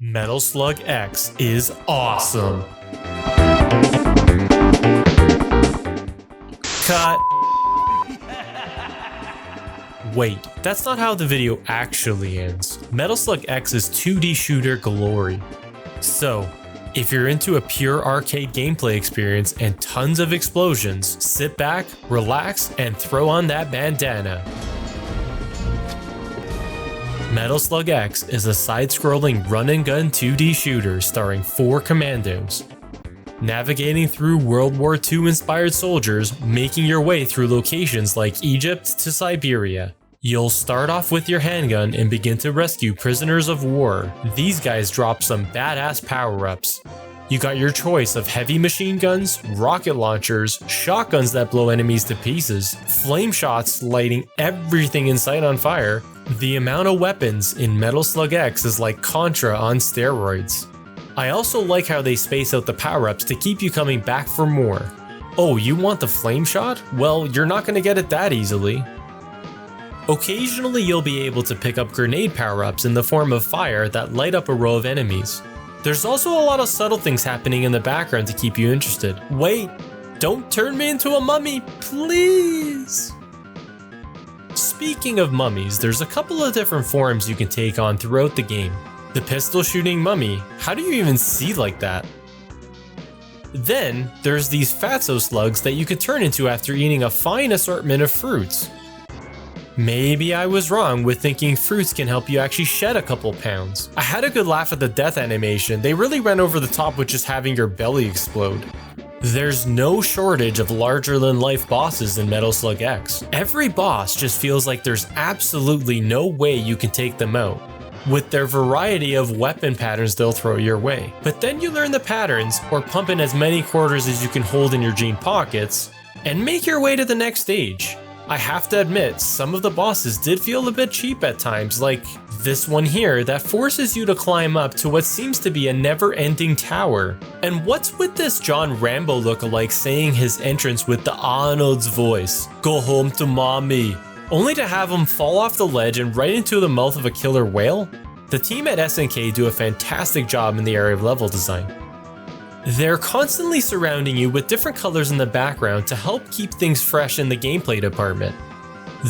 Metal Slug X is awesome. Cut. Wait, that's not how the video actually ends. Metal Slug X is 2D shooter glory. So, if you're into a pure arcade gameplay experience and tons of explosions, sit back, relax, and throw on that bandana. Metal Slug X is a side-scrolling run-and-gun 2D shooter starring 4 commandos. Navigating through World War II inspired soldiers, making your way through locations like Egypt to Siberia. You'll start off with your handgun and begin to rescue prisoners of war. These guys drop some badass power-ups. You got your choice of heavy machine guns, rocket launchers, shotguns that blow enemies to pieces, flame shots lighting everything in sight on fire. The amount of weapons in Metal Slug X is like Contra on steroids. I also like how they space out the power-ups to keep you coming back for more. Oh, you want the flame shot? Well, you're not going to get it that easily. Occasionally you'll be able to pick up grenade power-ups in the form of fire that light up a row of enemies. There's also a lot of subtle things happening in the background to keep you interested. Wait, don't turn me into a mummy, please! Speaking of mummies, there's a couple of different forms you can take on throughout the game. The pistol shooting mummy, how do you even see like that? Then, there's these fatso slugs that you can turn into after eating a fine assortment of fruits. Maybe I was wrong with thinking fruits can help you actually shed a couple pounds. I had a good laugh at the death animation. They really went over the top with just having your belly explode. There's no shortage of larger-than-life bosses in Metal Slug X. Every boss just feels like there's absolutely no way you can take them out, with their variety of weapon patterns they'll throw your way. But then you learn the patterns, or pump in as many quarters as you can hold in your jean pockets, and make your way to the next stage. I have to admit, some of the bosses did feel a bit cheap at times, like this one here that forces you to climb up to what seems to be a never-ending tower. And what's with this John Rambo lookalike saying his entrance with the Arnold's voice? Go home to mommy. Only to have him fall off the ledge and right into the mouth of a killer whale? The team at SNK do a fantastic job in the area of level design. They're constantly surrounding you with different colors in the background to help keep things fresh in the gameplay department.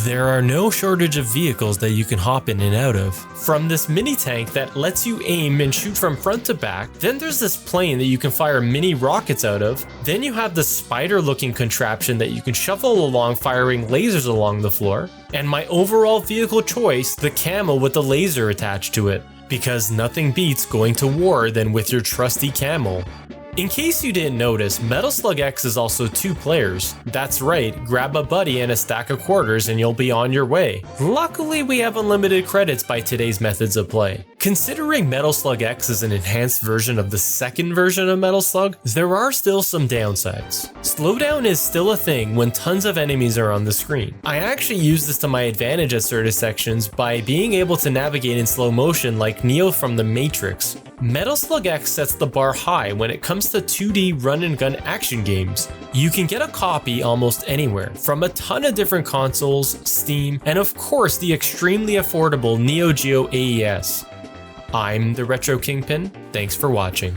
There are no shortage of vehicles that you can hop in and out of. From this mini tank that lets you aim and shoot from front to back, then there's this plane that you can fire mini rockets out of, then you have the spider looking contraption that you can shuffle along firing lasers along the floor, and my overall vehicle choice, the camel with the laser attached to it, because nothing beats going to war than with your trusty camel. In case you didn't notice, Metal Slug X is also 2 players. That's right, grab a buddy and a stack of quarters and you'll be on your way. Luckily, we have unlimited credits by today's methods of play. Considering Metal Slug X is an enhanced version of the second version of Metal Slug, there are still some downsides. Slowdown is still a thing when tons of enemies are on the screen. I actually use this to my advantage at certain sections by being able to navigate in slow motion like Neo from The Matrix. Metal Slug X sets the bar high when it comes to 2D run-and-gun action games. You can get a copy almost anywhere, from a ton of different consoles, Steam, and of course the extremely affordable Neo Geo AES. I'm the Retro Kingpin, thanks for watching.